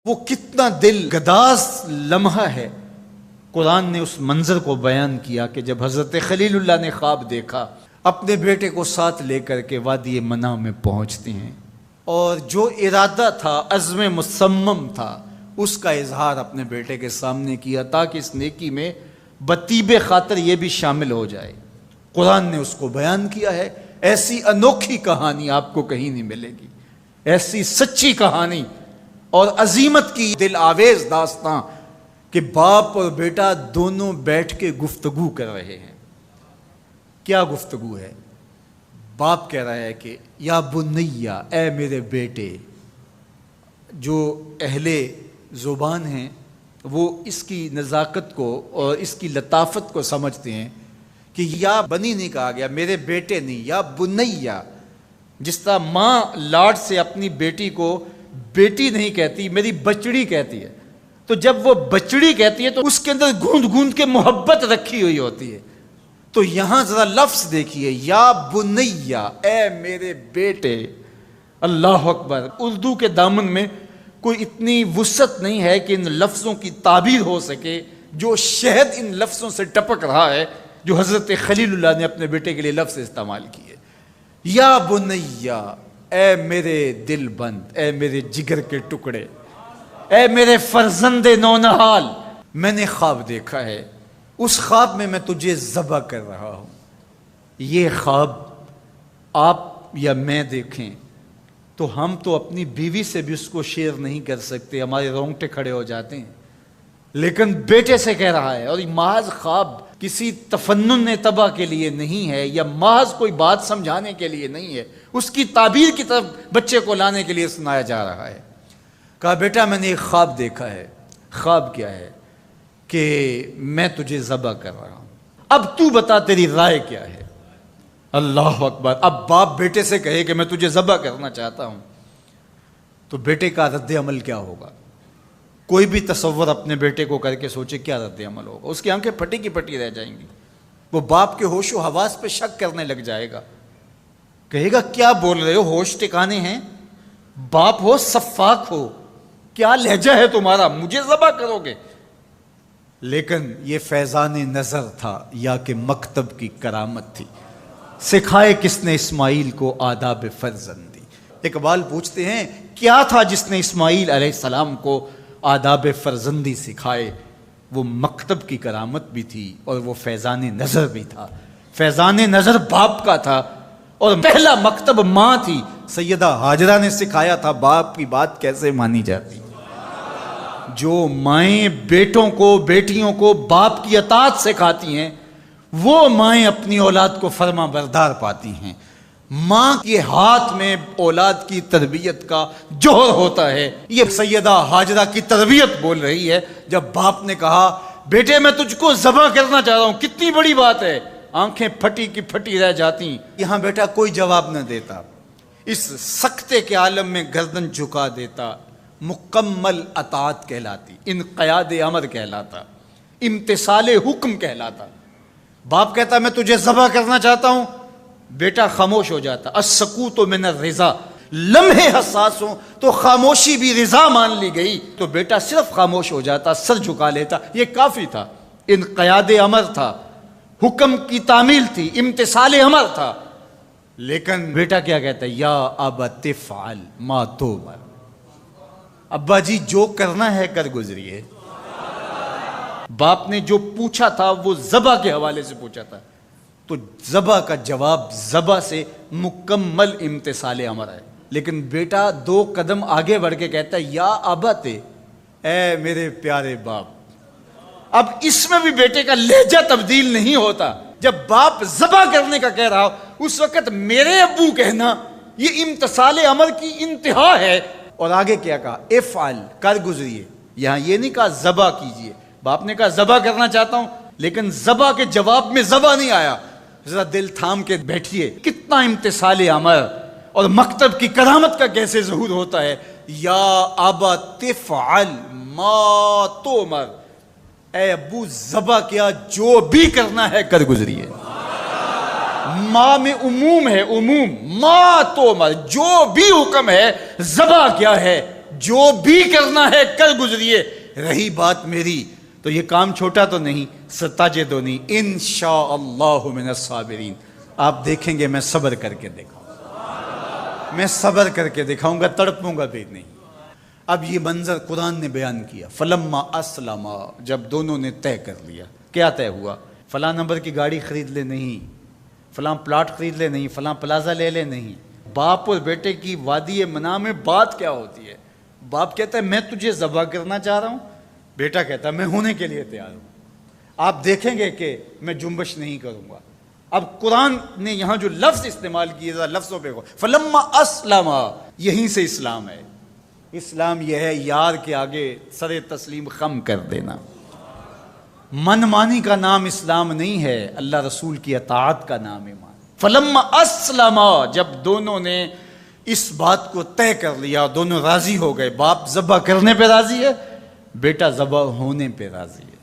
وہ کتنا دل گداز لمحہ ہے۔ قرآن نے اس منظر کو بیان کیا کہ جب حضرت خلیل اللہ نے خواب دیکھا، اپنے بیٹے کو ساتھ لے کر کے وادی منع میں پہنچتے ہیں، اور جو ارادہ تھا، عزم مصمم تھا، اس کا اظہار اپنے بیٹے کے سامنے کیا تاکہ اس نیکی میں بطیب خاطر یہ بھی شامل ہو جائے۔ قرآن نے اس کو بیان کیا ہے۔ ایسی انوکھی کہانی آپ کو کہیں نہیں ملے گی، ایسی سچی کہانی اور عظیمت کی دل آویز داستاں کہ باپ اور بیٹا دونوں بیٹھ کے گفتگو کر رہے ہیں۔ کیا گفتگو ہے؟ باپ کہہ رہا ہے کہ یا بنیا، اے میرے بیٹے۔ جو اہل زبان ہیں وہ اس کی نزاکت کو اور اس کی لطافت کو سمجھتے ہیں کہ یا بنی نہیں کہا گیا، میرے بیٹے نہیں، یا بنیا۔ جس طرح ماں لاڈ سے اپنی بیٹی کو بیٹی نہیں کہتی، میری بچڑی کہتی ہے، تو جب وہ بچڑی کہتی ہے تو اس کے اندر گوند گوند کے محبت رکھی ہوئی ہوتی ہے۔ تو یہاں ذرا لفظ دیکھیے، یا بنیا، اے میرے بیٹے۔ اللہ اکبر۔ اردو کے دامن میں کوئی اتنی وسعت نہیں ہے کہ ان لفظوں کی تعبیر ہو سکے جو شہد ان لفظوں سے ٹپک رہا ہے جو حضرت خلیل اللہ نے اپنے بیٹے کے لیے لفظ استعمال کیے۔ یا بنیا، اے میرے دل بند، اے میرے جگر کے ٹکڑے، اے میرے فرزند نونہال، میں نے خواب دیکھا ہے، اس خواب میں تجھے ذبح کر رہا ہوں۔ یہ خواب آپ یا میں دیکھیں تو ہم تو اپنی بیوی سے بھی اس کو شیئر نہیں کر سکتے، ہمارے رونگٹے کھڑے ہو جاتے ہیں، لیکن بیٹے سے کہہ رہا ہے۔ اور یہ محض خواب کسی تفنن طبع کے لیے نہیں ہے، یا محض کوئی بات سمجھانے کے لیے نہیں ہے، اس کی تعبیر کی طرف بچے کو لانے کے لیے سنایا جا رہا ہے۔ کہا بیٹا میں نے ایک خواب دیکھا ہے۔ خواب کیا ہے؟ کہ میں تجھے ذبح کر رہا ہوں، اب تو بتا تیری رائے کیا ہے؟ اللہ اکبر۔ اب باپ بیٹے سے کہے کہ میں تجھے ذبح کرنا چاہتا ہوں تو بیٹے کا رد عمل کیا ہوگا؟ کوئی بھی تصور اپنے بیٹے کو کر کے سوچے کیا رد عمل ہوگا؟ اس کی آنکھیں پھٹی کی پھٹی رہ جائیں گی، وہ باپ کے ہوش و حواس پہ شک کرنے لگ جائے گا، کہے گا کیا بول رہے ہو، ہوش ٹھکانے ہیں؟ باپ ہو، سفاک ہو، کیا لہجہ ہے تمہارا، مجھے ذبح کرو گے؟ لیکن یہ فیضان نظر تھا یا کہ مکتب کی کرامت تھی؟ سکھائے کس نے اسماعیل کو آداب فرزندی؟ اقبال پوچھتے ہیں کیا تھا جس نے اسماعیل علیہ السلام کو آداب فرزندی سکھائے؟ وہ مکتب کی کرامت بھی تھی اور وہ فیضان نظر بھی تھا۔ فیضان نظر باپ کا تھا اور پہلا مکتب ماں تھی۔ سیدہ ہاجرہ نے سکھایا تھا باپ کی بات کیسے مانی جاتی۔ جو مائیں بیٹوں کو، بیٹیوں کو باپ کی اطاعت سکھاتی ہیں، وہ مائیں اپنی اولاد کو فرما بردار پاتی ہیں۔ ماں کے ہاتھ میں اولاد کی تربیت کا جوہر ہوتا ہے۔ یہ سیدہ ہاجرہ کی تربیت بول رہی ہے جب باپ نے کہا بیٹے میں تجھ کو ذبح کرنا چاہ رہا ہوں۔ کتنی بڑی بات ہے، آنکھیں پھٹی کی پھٹی رہ جاتی۔ یہاں بیٹا کوئی جواب نہ دیتا، اس سکتے کے عالم میں گردن جھکا دیتا۔ مکمل اطاعت کہلاتی، انقیاد امر کہلاتا، امتثال حکم کہلاتا۔ باپ کہتا میں تجھے ذبح کرنا چاہتا ہوں، بیٹا خاموش ہو جاتا۔ السکوت من الرضا، لمحے حساس ہوں تو خاموشی بھی رضا مان لی گئی تو بیٹا صرف خاموش ہو جاتا، سر جھکا لیتا۔ یہ کافی تھا، انقیاد امر تھا، حکم کی تعمیل تھی، امتثال امر تھا۔ لیکن بیٹا کیا کہتا ہے؟ یا ابت افعل ما تؤمر، ابا جی جو کرنا ہے کر گزریے۔ باپ نے جو پوچھا تھا وہ ذبح کے حوالے سے پوچھا تھا، تو ذبح کا جواب ذبح سے مکمل امتثال امر ہے۔ لیکن بیٹا دو قدم آگے بڑھ کے کہتا ہے یا ابت، اے میرے پیارے باپ۔ اب اس میں بھی بیٹے کا لہجہ تبدیل نہیں ہوتا۔ جب باپ ذبح کرنے کا کہہ رہا ہو اس وقت میرے ابو کہنا یہ امتثال امر کی انتہا ہے۔ اور آگے کیا کہا؟ افعل، کر گزریے۔ یہاں یہ نہیں کہا ذبح کیجئے، باپ نے کہا ذبح کرنا چاہتا ہوں، لیکن ذبح کے جواب میں ذبح نہیں آیا۔ ذرا دل تھام کے بیٹھیے، کتنا امتثال امر اور مکتب کی کرامت کا کیسے ظہور ہوتا ہے۔ یا ابت افعل ما تؤمر، اے ابو ذبح کیا، جو بھی کرنا ہے کر گزریے۔ ماں میں عموم ہے، عموم، ما تؤمر، جو بھی حکم ہے ذبح کیا ہے جو بھی کرنا ہے کر گزریے، رہی بات میری تو یہ کام چھوٹا تو نہیں، ستجدنی انشاءاللہ من الصابرین، آپ دیکھیں گے میں صبر کر کے دکھاؤں گا، میں صبر کر کے دکھاؤں گا، تڑپوں گا بھی نہیں۔ اب یہ منظر قرآن نے بیان کیا، فلما اسلما، جب دونوں نے طے کر لیا۔ کیا طے ہوا؟ فلاں نمبر کی گاڑی خرید لے نہیں، فلاں پلاٹ خرید لے نہیں، فلاں پلازا لے لے نہیں۔ باپ اور بیٹے کی وادی منع میں بات کیا ہوتی ہے؟ باپ کہتا ہے میں تجھے ذبح کرنا چاہ رہا ہوں، بیٹا کہتا ہے میں ہونے کے لیے تیار ہوں۔ آپ دیکھیں گے کہ میں جنبش نہیں کروں گا۔ اب قرآن نے یہاں جو لفظ استعمال کیے، ذرا لفظوں پہ فلما اسلما، یہیں سے اسلام ہے۔ اسلام یہ ہے یار کے آگے سر تسلیم خم کر دینا۔ من مانی کا نام اسلام نہیں ہے، اللہ رسول کی اطاعت کا نام ہے۔ فلما اسلما، جب دونوں نے اس بات کو طے کر لیا، دونوں راضی ہو گئے، باپ ذبح کرنے پہ راضی ہے، بیٹا ذبح ہونے پہ راضی ہے۔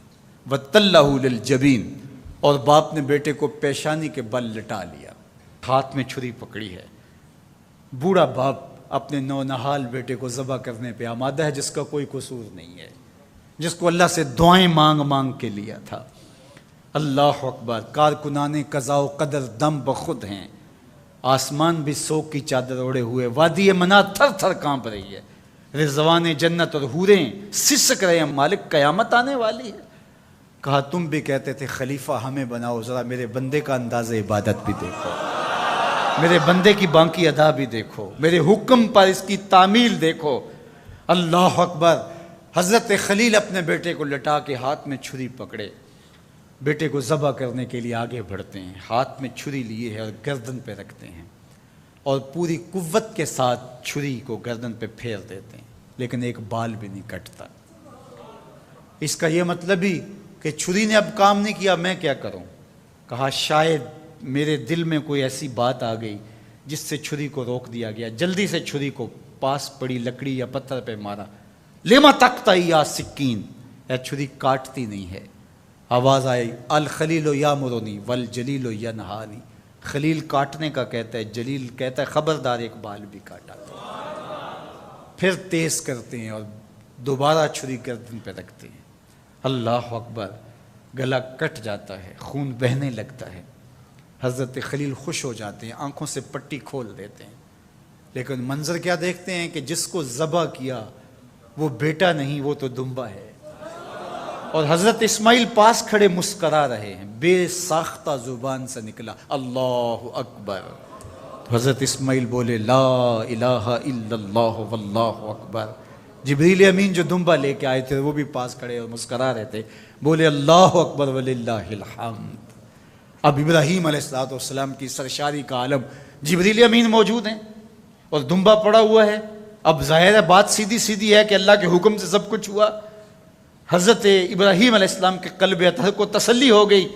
وَتَلَّهُ لِلْجَبِينِ، اور باپ نے بیٹے کو پیشانی کے بل لٹا لیا، ہاتھ میں چھری پکڑی ہے۔ بوڑھا باپ اپنے نونہال بیٹے کو ذبح کرنے پہ آمادہ ہے، جس کا کوئی قصور نہیں ہے، جس کو اللہ سے دعائیں مانگ مانگ کے لیا تھا۔ اللہ اکبر، کارکنان قضاء و قدر دم بخود ہیں، آسمان بھی سوگ کی چادر اوڑے ہوئے، وادی منع تھر تھر کانپ رہی ہے، رضوان جنت اور حوریں سسک رہے ہیں، مالک قیامت آنے والی ہے۔ کہا تم بھی کہتے تھے خلیفہ ہمیں بناؤ، ذرا میرے بندے کا انداز عبادت بھی دیکھو، میرے بندے کی بانکی ادا بھی دیکھو، میرے حکم پر اس کی تعمیل دیکھو۔ اللہ اکبر، حضرت خلیل اپنے بیٹے کو لٹا کے ہاتھ میں چھری پکڑے، بیٹے کو ذبح کرنے کے لیے آگے بڑھتے ہیں، ہاتھ میں چھری لیے ہے اور گردن پہ رکھتے ہیں، اور پوری قوت کے ساتھ چھری کو گردن پہ پھیر دیتے ہیں، لیکن ایک بال بھی نہیں کٹتا۔ اس کا یہ مطلب ہی کہ چھری نے اب کام نہیں کیا، میں کیا کروں؟ کہا شاید میرے دل میں کوئی ایسی بات آ گئی جس سے چھری کو روک دیا گیا، جلدی سے چھری کو پاس پڑی لکڑی یا پتھر پہ مارا۔ لما تقطعی یا سکین، اے چھری کاٹتی نہیں ہے۔ آواز آئی الخلیل یامرنی والجلیل ینہانی، خلیل کاٹنے کا کہتا ہے، جلیل کہتا ہے خبردار ایک بال بھی کاٹا۔ پھر تیز کرتے ہیں اور دوبارہ چھری گردن پہ رکھتے ہیں۔ اللہ اکبر، گلا کٹ جاتا ہے، خون بہنے لگتا ہے۔ حضرت خلیل خوش ہو جاتے ہیں، آنکھوں سے پٹی کھول دیتے ہیں، لیکن منظر کیا دیکھتے ہیں کہ جس کو ذبح کیا وہ بیٹا نہیں، وہ تو دمبا ہے۔ اور حضرت اسماعیل پاس کھڑے مسکرا رہے ہیں، بے ساختہ زبان سے نکلا اللہ اکبر۔ تو حضرت اسماعیل بولے لا الہ الا اللہ واللہ اکبر۔ جبریل امین جو دمبا لے کے آئے تھے وہ بھی پاس کھڑے اور مسکرا رہے تھے، بولے اللہ اکبر وللہ الحمد۔ اب ابراہیم علیہ السلام کی سرشاری کا عالم، جبریل امین موجود ہیں اور دمبا پڑا ہوا ہے۔ اب ظاہر ہے بات سیدھی سیدھی ہے کہ اللہ کے حکم سے سب کچھ ہوا۔ حضرت ابراہیم علیہ السلام کے قلب اطہر کو تسلی ہو گئی،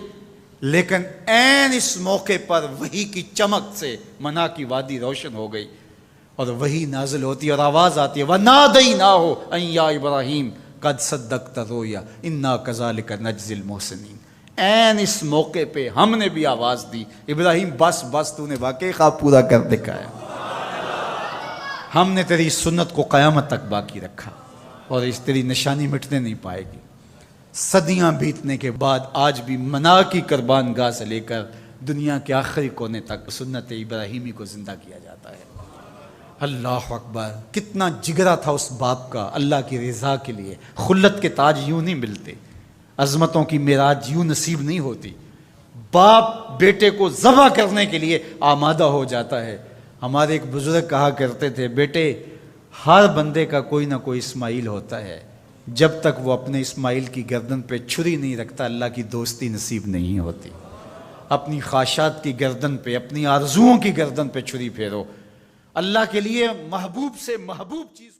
لیکن عین اس موقع پر وحی کی چمک سے منع کی وادی روشن ہو گئی، اور وحی نازل ہوتی ہے اور آواز آتی ہے وَنَادَيْنَاهُ أَن يَا إِبْرَاهِيمُ قَدْ صَدَّقْتَ الرُّؤْيَا إِنَّا كَذَلِكَ نَجْزِي الْمُحْسِنِينَ۔ عین اس موقع پہ ہم نے بھی آواز دی، ابراہیم بس بس تو نے واقعی خواب پورا کر دکھایا، ہم نے تیری سنت کو قیامت تک باقی رکھا، اور اس تیری نشانی مٹنے نہیں پائے گی۔ صدیاں بیتنے کے بعد آج بھی منع کی قربان گاہ سے لے کر دنیا کے آخری کونے تک سنت ابراہیمی کو زندہ کیا جاتا ہے۔ اللہ اکبر، کتنا جگرا تھا اس باپ کا اللہ کی رضا کے لیے۔ خلت کے تاج یوں نہیں ملتے، عظمتوں کی معراج یوں نصیب نہیں ہوتی۔ باپ بیٹے کو ذبح کرنے کے لیے آمادہ ہو جاتا ہے۔ ہمارے ایک بزرگ کہا کرتے تھے بیٹے ہر بندے کا کوئی نہ کوئی اسماعیل ہوتا ہے، جب تک وہ اپنے اسماعیل کی گردن پہ چھری نہیں رکھتا اللہ کی دوستی نصیب نہیں ہوتی۔ اپنی خواہشات کی گردن پہ، اپنی آرزوؤں کی گردن پہ چھری پھیرو، اللہ کے لیے محبوب سے محبوب چیز